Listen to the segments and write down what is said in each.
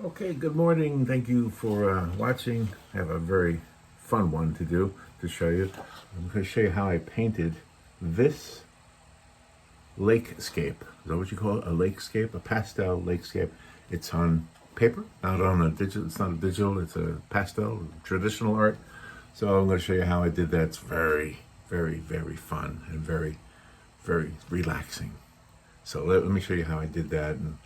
Okay, good morning. Thank you for watching. I have a very fun one to show you. I'm going to show you how I painted this lakescape. Is that what you call it? A lakescape? A pastel lakescape. It's on paper, not on a digital. It's not a digital, it's a pastel, traditional art. So I'm going to show you how I did that. It's very, very, very fun and very, very relaxing. So let me show you how I did that, and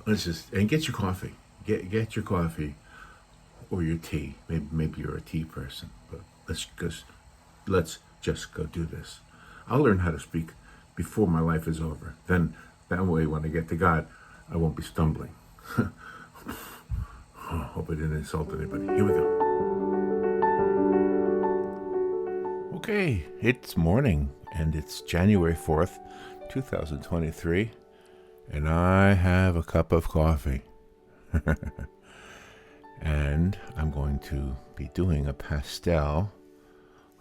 let's just get your coffee. Get your coffee or your tea. Maybe you're a tea person, but let's just go do this. I'll learn how to speak before my life is over. Then that way, when I get to God, I won't be stumbling. Hope I didn't insult anybody. Here we go. Okay, it's morning, and it's January 4th, 2023, and I have a cup of coffee. And I'm going to be doing a pastel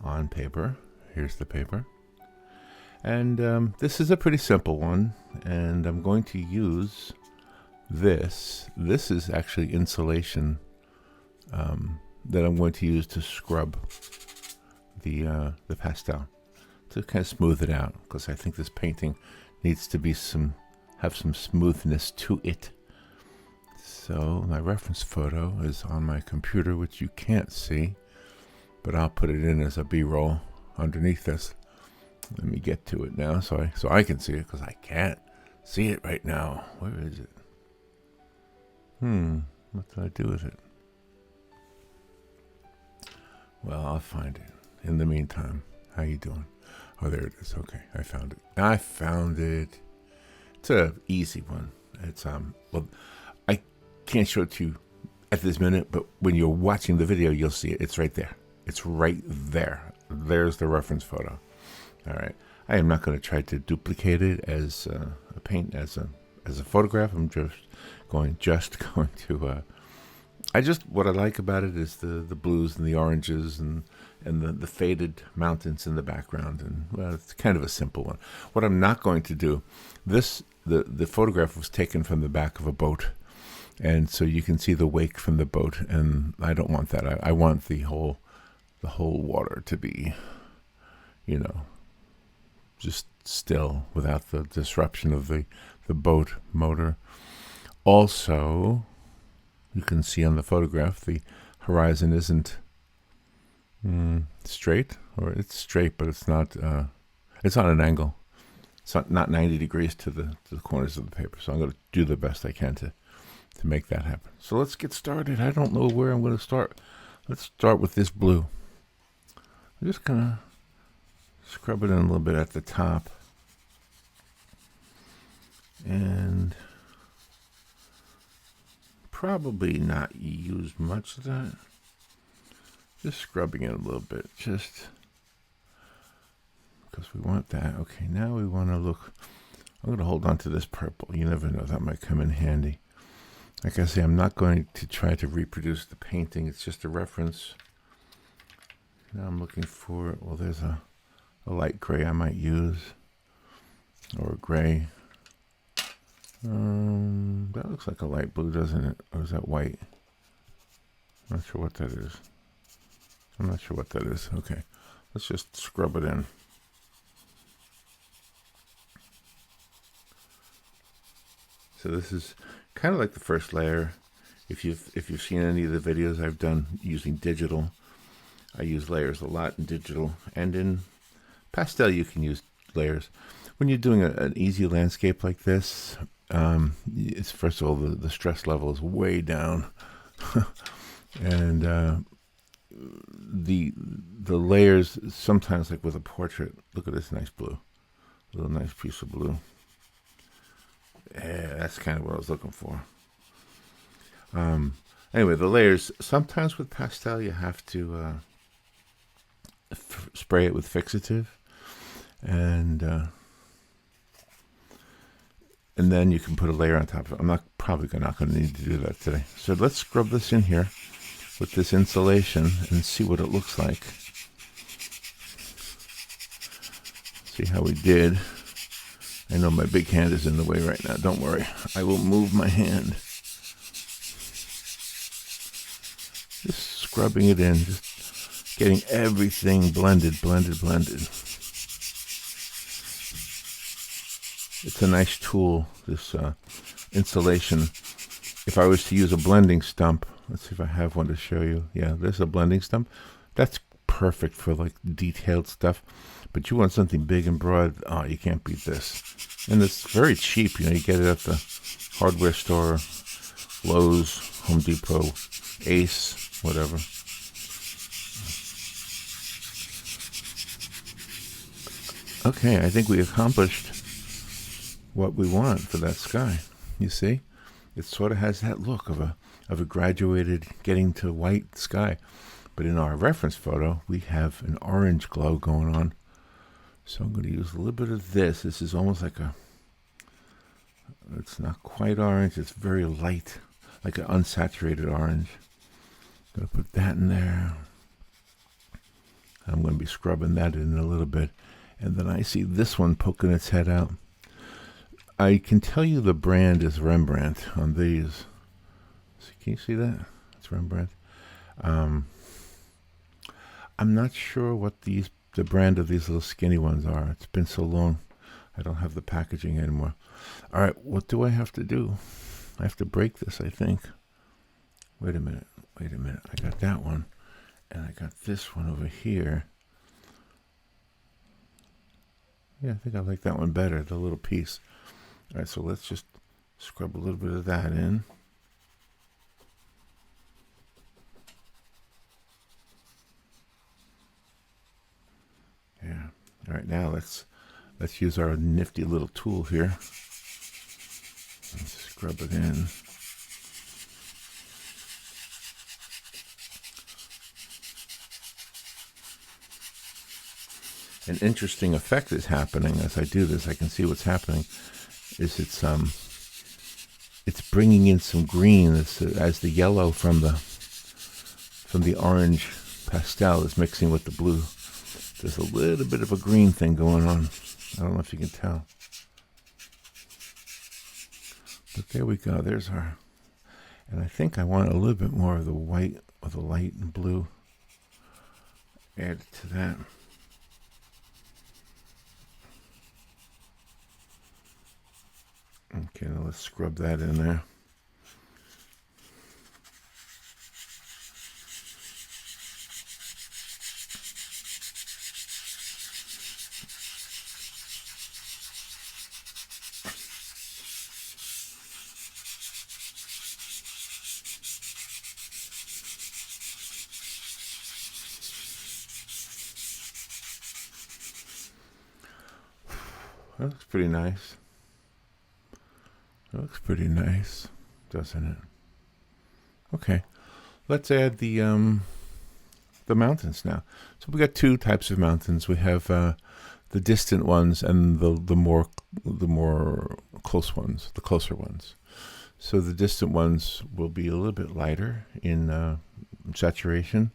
on paper. Here's the paper. And this is a pretty simple one, and I'm going to use this. This is actually insulation that I'm going to use to scrub the pastel to kind of smooth it out, because I think this painting needs to be have some smoothness to it. So my reference photo is on my computer, which you can't see, but I'll put it in as a B-roll underneath this. Let me get to it now so I can see it, because I can't see it right now. Where is it? What did I do with it? Well, I'll find it. In the meantime, how you doing? Oh, there it is. Okay, I found it. It's a easy one. It's well, I can't show it to you at this minute, but when you're watching the video, you'll see it. It's right there. It's right there. There's the reference photo. All right. I am not going to try to duplicate it as a photograph. I'm just going to. What I like about it is the blues and the oranges and the faded mountains in the background, and well, it's kind of a simple one. What I'm not going to do, the photograph was taken from the back of a boat, and so you can see the wake from the boat, and I don't want that. I want the whole water to be, just still without the disruption of the boat motor. Also, you can see on the photograph the horizon isn't straight, or it's straight, but it's not. It's on an angle. It's not 90 degrees to the corners of the paper. So I'm going to do the best I can to make that happen. So let's get started. I don't know where I'm going to start. Let's start with this blue. I'm just going to scrub it in a little bit at the top. And probably not use much of that. Just scrubbing it a little bit, just because we want that. Okay, now we want to look. I'm going to hold on to this purple. You never know, that might come in handy. Like I say, I'm not going to try to reproduce the painting. It's just a reference. Now I'm looking for, well, there's a light gray I might use, or a gray. That looks like a light blue, doesn't it? Or is that white? I'm not sure what that is. Okay, let's just scrub it in. So this is kind of like the first layer. If you've seen any of the videos I've done using digital, I use layers a lot in digital, and in pastel you can use layers. When you're doing an easy landscape like this, it's, first of all, the stress level is way down, and the layers sometimes, like with a portrait. Look at this nice blue, a little nice piece of blue. Yeah, that's kind of what I was looking for. Anyway, the layers. Sometimes with pastel you have to spray it with fixative, and then you can put a layer on top of it. I'm probably not going to need to do that today. So let's scrub this in here with this insulation and see what it looks like. See how we did. I know my big hand is in the way right now. Don't worry. I will move my hand. scrubbing it in, just getting everything blended. It's a nice tool, this insulation. If I was to use a blending stump, let's see if I have one to show you. Yeah, there's a blending stump. That's perfect for like detailed stuff. But you want something big and broad, oh, you can't beat this. And it's very cheap, you get it at the hardware store, Lowe's, Home Depot, Ace, whatever. Okay, I think we accomplished what we want for that sky. You see? It sort of has that look of a graduated, getting to white sky. But in our reference photo, we have an orange glow going on. So I'm going to use a little bit of this. This is almost like it's not quite orange, it's very light, like an unsaturated orange. I'm going to put that in there. I'm going to be scrubbing that in a little bit. And then I see this one poking its head out. I can tell you the brand is Rembrandt on these. Can you see that? It's Rembrandt. I'm not sure what the brand of these little skinny ones are. It's been so long. I don't have the packaging anymore. All right, what do I have to do? I have to break this, I think. Wait a minute. I got that one. And I got this one over here. Yeah, I think I like that one better, the little piece. All right, so let's just scrub a little bit of that in. Yeah. All right, now let's use our nifty little tool here. Let's scrub it in. An interesting effect is happening as I do this. I can see what's happening. Is it's bringing in some green as the yellow from the orange pastel is mixing with the blue. There's a little bit of a green thing going on. I don't know if you can tell. But there we go. There's our... And I think I want a little bit more of the white or the light and blue added to that. Okay, now let's scrub that in there. That looks pretty nice. That looks pretty nice, doesn't it? Okay, let's add the mountains now. So we got two types of mountains. We have the distant ones and the more close ones, the closer ones. So the distant ones will be a little bit lighter in saturation.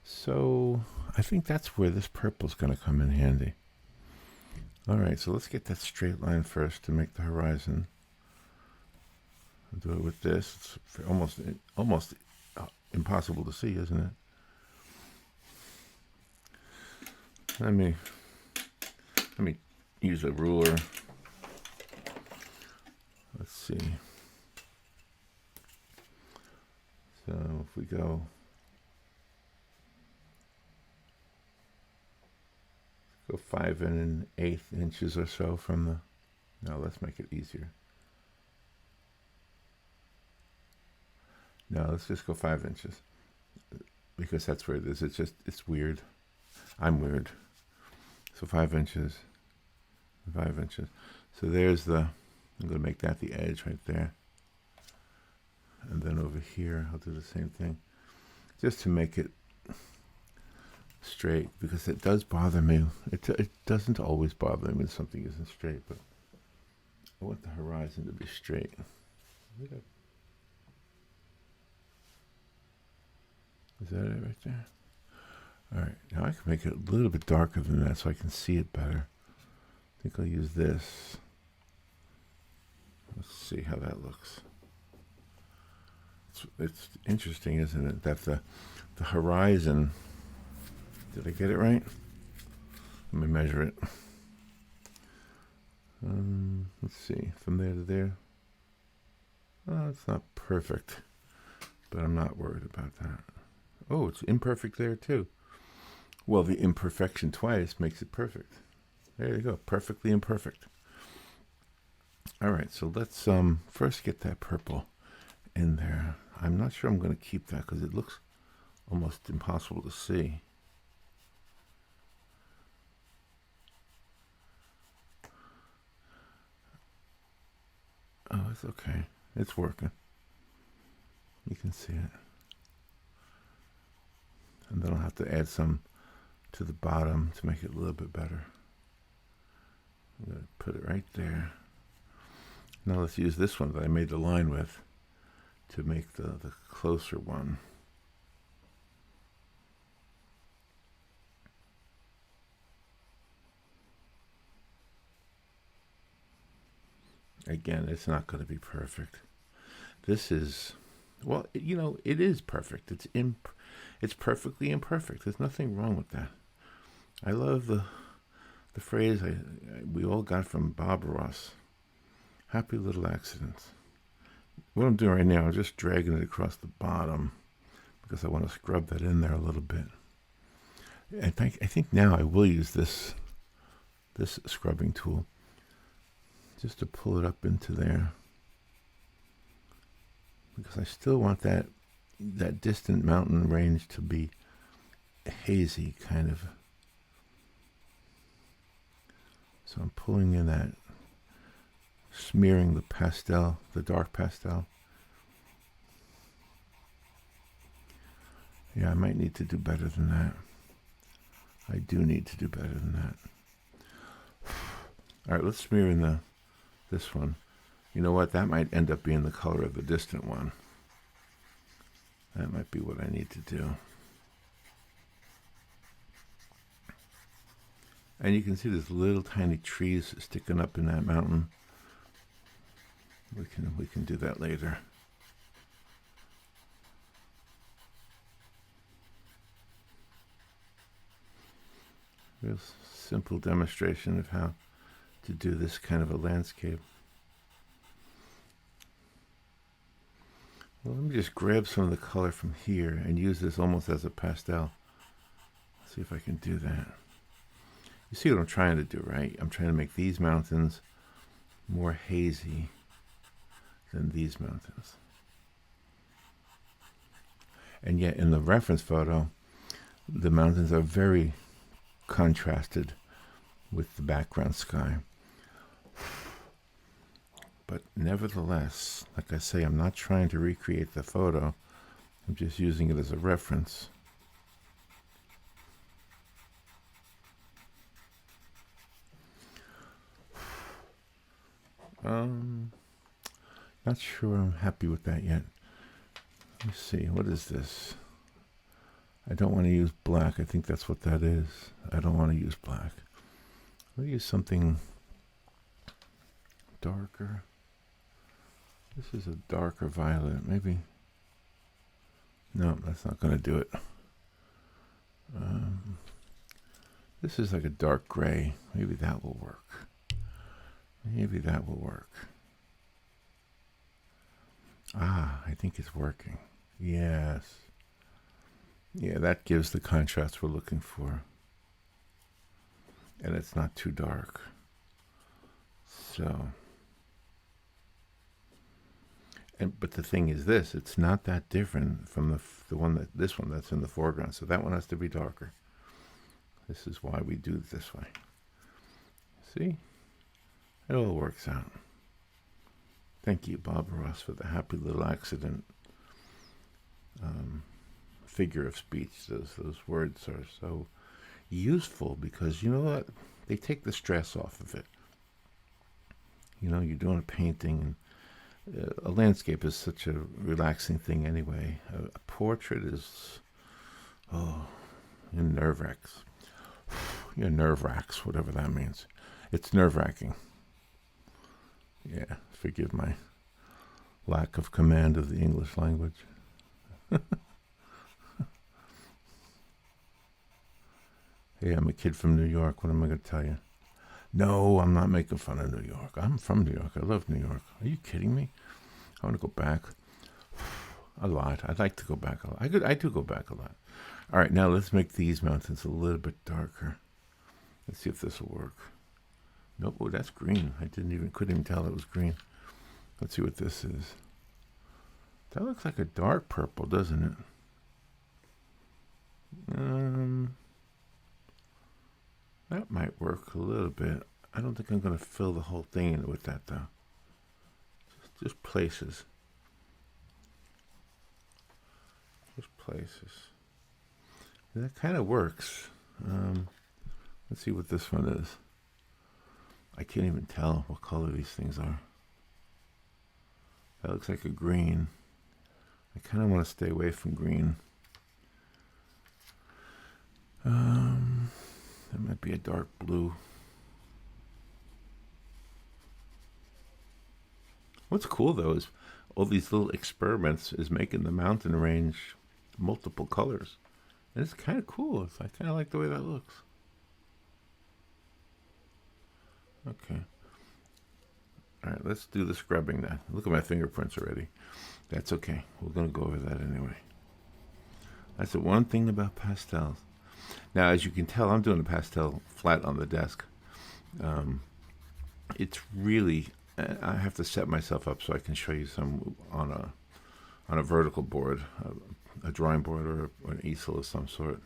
So I think that's where this purple is going to come in handy. All right, so let's get that straight line first to make the horizon. I'll do it with this. It's almost impossible to see, isn't it? Let me use a ruler. Let's see. So if we go 5 1/8 inches or so from the... No, let's make it easier. No, let's just go 5 inches. Because that's where it is. It's weird. I'm weird. So 5 inches. 5 inches. So there's the... I'm going to make that the edge right there. And then over here, I'll do the same thing. Just to make it straight, because it does bother me. It doesn't always bother me when something isn't straight, but I want the horizon to be straight. Is that it right there? All right, now I can make it a little bit darker than that so I can see it better. I think I'll use this. Let's see how that looks. It's it's interesting, isn't it, that the horizon. Did I get it right? Let me measure it. Let's see, from there to there. Oh, it's not perfect, but I'm not worried about that. Oh, it's imperfect there too. Well, the imperfection twice makes it perfect. There you go, perfectly imperfect. All right, so let's first get that purple in there. I'm not sure I'm going to keep that because it looks almost impossible to see. Oh, it's okay. It's working. You can see it. And then I'll have to add some to the bottom to make it a little bit better. I'm going to put it right there. Now let's use this one that I made the line with to make the closer one. Again, it's not going to be perfect. This is, well, you know, it is perfect. It's perfectly imperfect. There's nothing wrong with that. I love the phrase we all got from Bob Ross. Happy little accidents. What I'm doing right now, I'm just dragging it across the bottom because I want to scrub that in there a little bit. I think now I will use this scrubbing tool just to pull it up into there, because I still want that distant mountain range to be hazy, kind of. So I'm pulling in that, smearing the pastel, the dark pastel. Yeah, I might need to do better than that. I do need to do better than that. All right, let's smear in this one. You know what? That might end up being the color of the distant one. That might be what I need to do. And you can see there's little tiny trees sticking up in that mountain. We can do that later. Real simple demonstration of how to do this kind of a landscape. Well, let me just grab some of the color from here and use this almost as a pastel. See if I can do that. You see what I'm trying to do, right? I'm trying to make these mountains more hazy than these mountains. And yet in the reference photo, the mountains are very contrasted with the background sky. But nevertheless, like I say, I'm not trying to recreate the photo. I'm just using it as a reference. Not sure I'm happy with that yet. Let's see, what is this? I don't want to use black. I think that's what that is. I don't want to use black. I'll use something darker. This is a darker violet. Maybe. No, that's not going to do it. This is like a dark gray. Maybe that will work. Maybe that will work. Ah, I think it's working. Yes. Yeah, that gives the contrast we're looking for. And it's not too dark. So. But the thing is this, it's not that different from this one that's in the foreground. So that one has to be darker. This is why we do it this way. See? It all works out. Thank you, Bob Ross, for the happy little accident figure of speech. Those words are so useful because, you know what? They take the stress off of it. You know, you're doing a painting, and a landscape is such a relaxing thing anyway. A portrait is, nerve-wracks. Nerve-wracks, whatever that means. It's nerve-wracking. Yeah, forgive my lack of command of the English language. Hey, I'm a kid from New York. What am I going to tell you? No, I'm not making fun of New York. I'm from New York. I love New York. Are you kidding me? I want to go back a lot. I'd like to go back a lot. I do go back a lot. All right, now let's make these mountains a little bit darker. Let's see if this will work. Nope, oh, that's green. I couldn't even tell it was green. Let's see what this is. That looks like a dark purple, doesn't it? That might work a little bit. I don't think I'm going to fill the whole thing in with that, though. Just places. Just places. That kind of works. Let's see what this one is. I can't even tell what color these things are. That looks like a green. I kind of want to stay away from green. That might be a dark blue. What's cool though is all these little experiments is making the mountain range multiple colors. And it's kind of cool. I kind of like the way that looks. Okay. All right, let's do the scrubbing then. Look at my fingerprints already. That's okay. We're going to go over that anyway. That's the one thing about pastels. Now, as you can tell, I'm doing a pastel flat on the desk. It's really, I have to set myself up so I can show you some on a vertical board, a drawing board or an easel of some sort.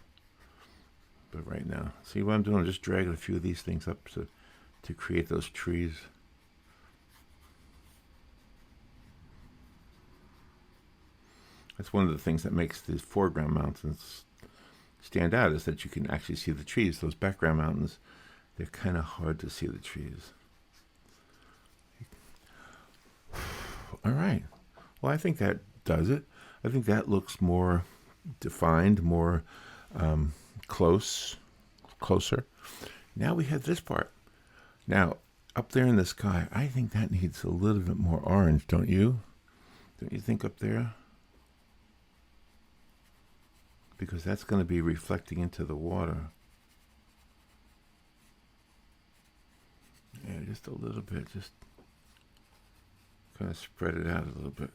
But right now, see what I'm doing? I'm just dragging a few of these things up to create those trees. That's one of the things that makes these foreground mountains stand out, is that you can actually see the trees. Those background mountains, they're kind of hard to see the trees. All right. Well, I think that does it. I think that looks more defined, more closer. Now we have this part. Now, up there in the sky, I think that needs a little bit more orange, don't you? Don't you think up there? Because that's going to be reflecting into the water. Yeah, just a little bit. Just kind of spread it out a little bit.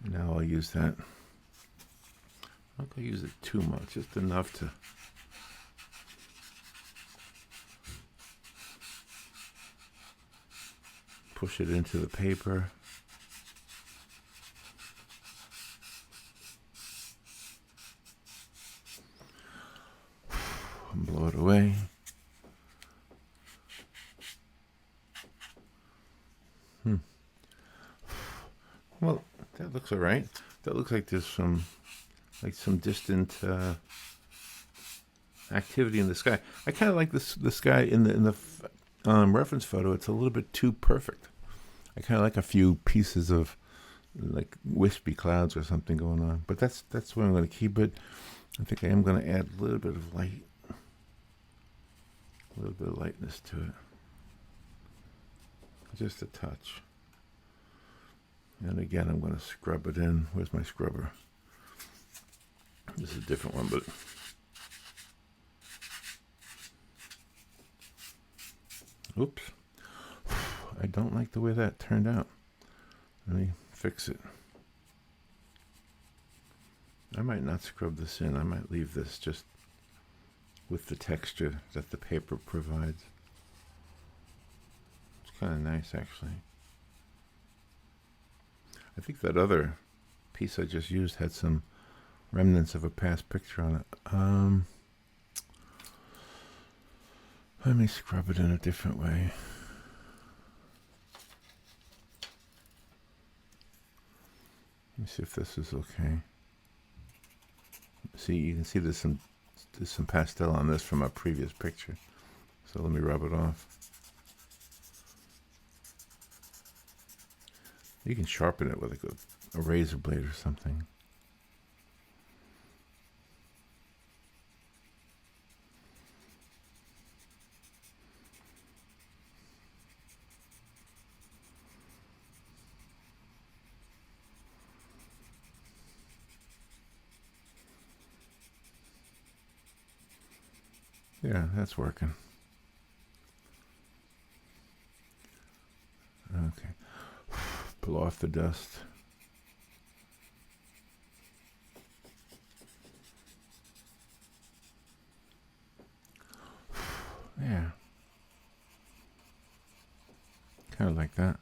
And now I'll use that. I'm not going to use it too much, just enough to push it into the paper. And blow it away. Well, that looks all right. That looks like there's some distant activity in the sky. I kind of like the sky in the reference photo. It's a little bit too perfect. I kind of like a few pieces of like wispy clouds or something going on. But that's where I'm going to keep it. I think I am going to add a little bit of light, a little bit of lightness to it, just a touch. And again, I'm going to scrub it in. Where's my scrubber? This is a different one, but oops. I don't like the way that turned out. Let me fix it. I might not scrub this in. I might leave this just with the texture that the paper provides. It's kind of nice, actually. I think that other piece I just used had some remnants of a past picture on it. Let me scrub it in a different way. Let me see if this is okay. See, you can see there's some pastel on this from a previous picture. So let me rub it off. You can sharpen it with like a razor blade or something. Yeah, that's working. Okay. Blow off the dust. Yeah. Kind of like that.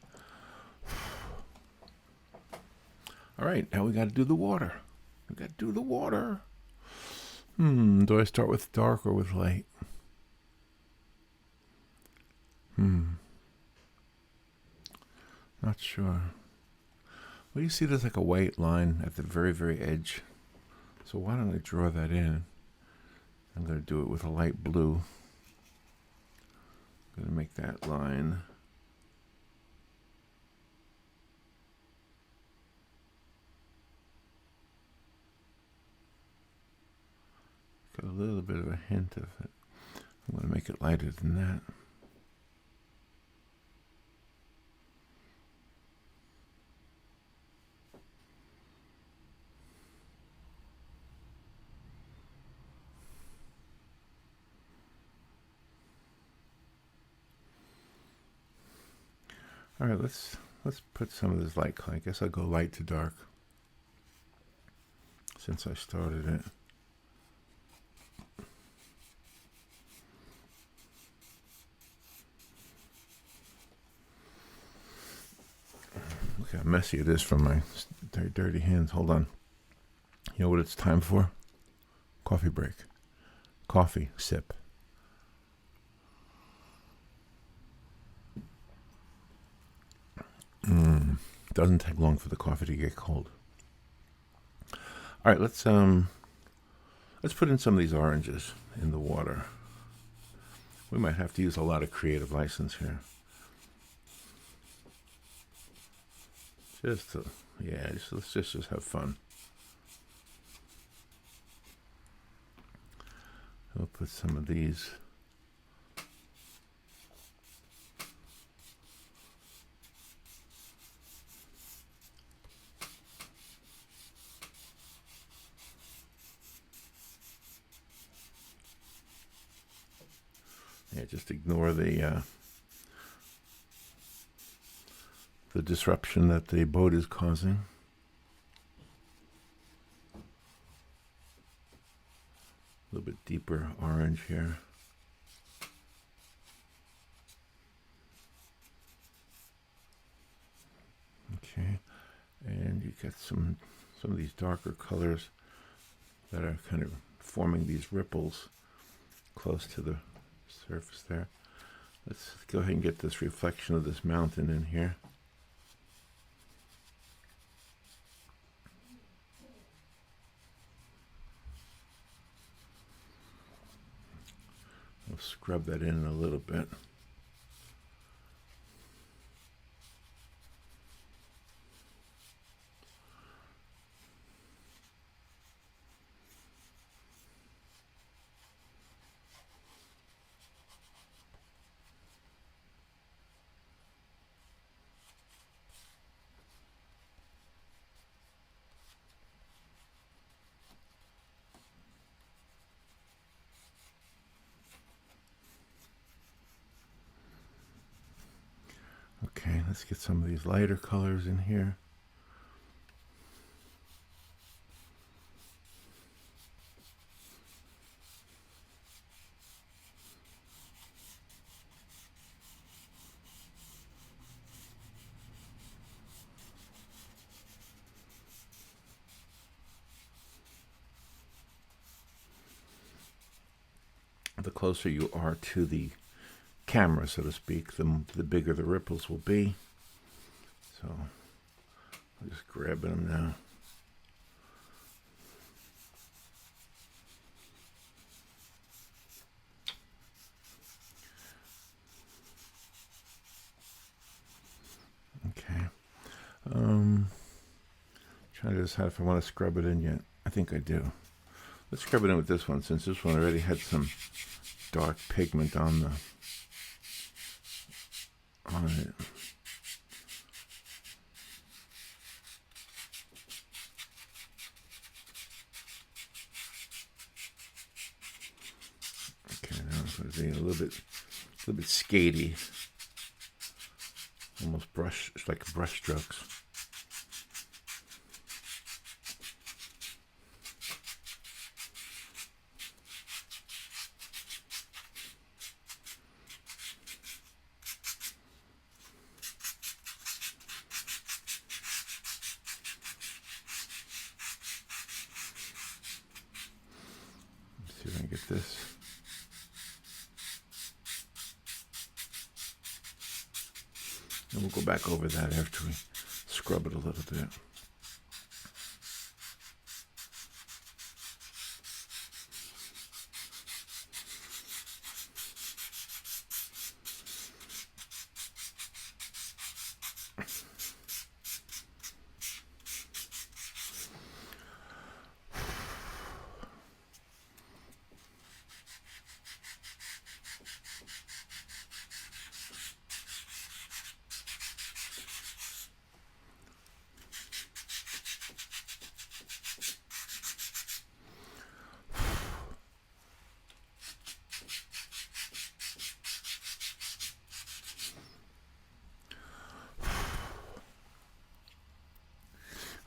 All right, now we got to do the water. We got to do the water. Do I start with dark or with light? Not sure. Well, you see there's like a white line at the very, very edge. So why don't I draw that in? I'm going to do it with a light blue. I'm going to make that line. Got a little bit of a hint of it. I'm going to make it lighter than that. All right, let's put some of this light. I guess I'll go light to dark since I started it. Look how messy it is from my dirty hands. Hold on. You know what it's time for? Coffee break. Coffee sip. Doesn't take long for the coffee to get cold. All right, let's put in some of these oranges in the water. We might have to use a lot of creative license here. Let's just have fun. We'll put some of these. Yeah, just ignore the disruption that the boat is causing. A little bit deeper orange here. Okay, and you get some of these darker colors that are kind of forming these ripples close to the surface there. Let's go ahead and get this reflection of this mountain in here. I'll scrub that in a little bit. Okay, let's get some of these lighter colors in here. The closer you are to the camera, so to speak, the bigger the ripples will be. So I'm just grabbing them now. Okay. Trying to decide if I want to scrub it in yet. I think I do. Let's scrub it in with this one, since this one already had some dark pigment on it. Okay, now What is it? A little bit skatey. Almost brush, it's like brush strokes. Let's see if I can get this. And we'll go back over that after we scrub it a little bit.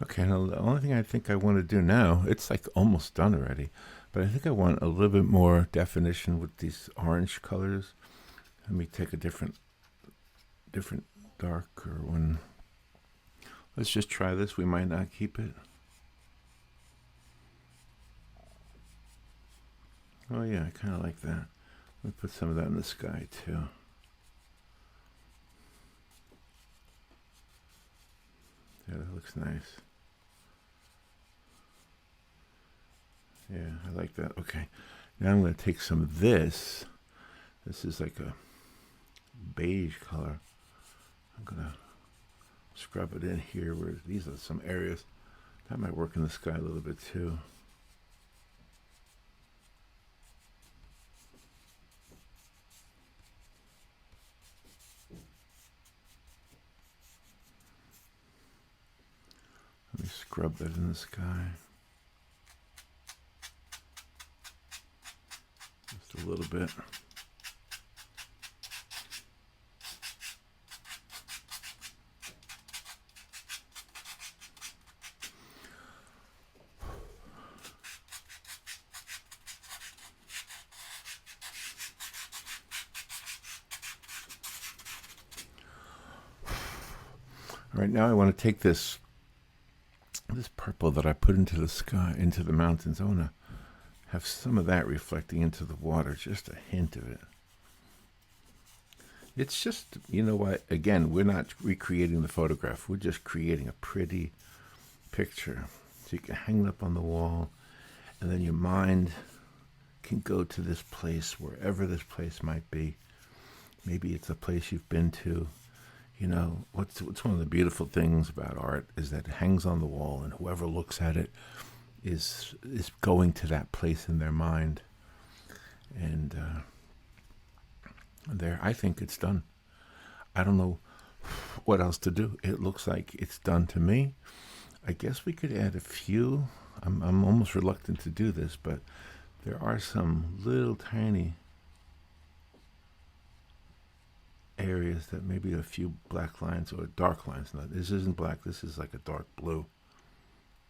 Okay, now the only thing I think I want to do now, it's like almost done already, but I think I want a little bit more definition with these orange colors. Let me take a different darker one. Let's just try this. We might not keep it. Oh yeah, I kind of like that. Let me put some of that in the sky too. Yeah, that looks nice. Yeah, I like that. Okay, now I'm going to take some of this. This is like a beige color. I'm going to scrub it in here where these are some areas. That might work in the sky a little bit too. Let me scrub that in the sky. Just a little bit. All right, now I want to take this purple that I put into the sky, into the mountains. I want to have some of that reflecting into the water, just a hint of it. It's just, you know what, again, we're not recreating the photograph. We're just creating a pretty picture. So you can hang it up on the wall, and then your mind can go to this place, wherever this place might be. Maybe it's a place you've been to. You know, what's one of the beautiful things about art is that it hangs on the wall, and whoever looks at it is going to that place in their mind. And there, I think it's done. I don't know what else to do. It looks like it's done to me. I guess we could add a few. I'm almost reluctant to do this, but there are some little tiny areas that maybe a few black lines or dark lines. Now, this isn't black, this is like a dark blue.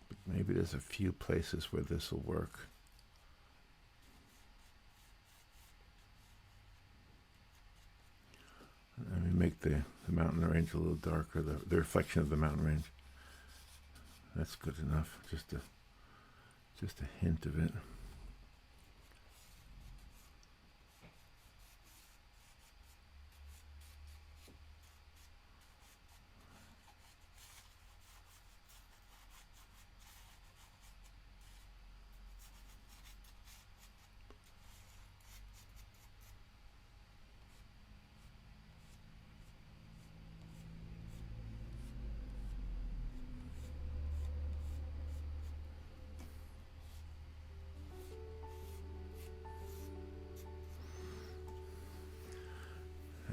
But maybe there's a few places where this will work. Let me make the mountain range a little darker, the reflection of the mountain range. That's good enough, just a hint of it.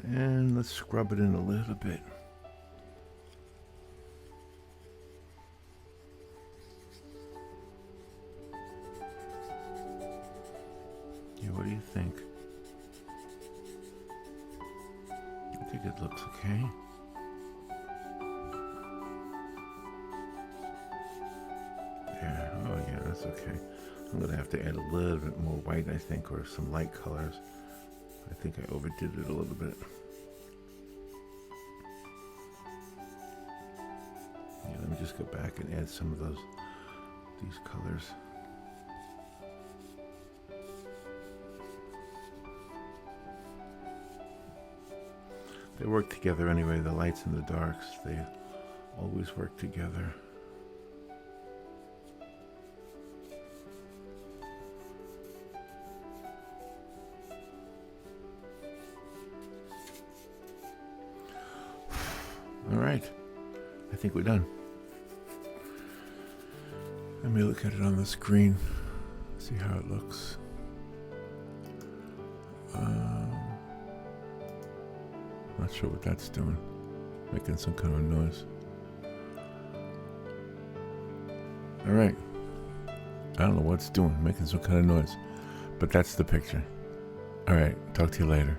And let's scrub it in a little bit. Yeah, what do you think? think it looks okay. Yeah, oh yeah, that's okay. I'm gonna have to add a little bit more white, I think, or some light colors. I think I overdid it a little bit. Yeah, let me just go back and add some of these colors. They work together anyway, the lights and the darks, they always work together. All right, I think we're done. Let me look at it on the screen, see how it looks. Not sure what that's doing. Making some kind of noise. All right. I don't know what it's doing. Making some kind of noise. But that's the picture. All right. Talk to you later.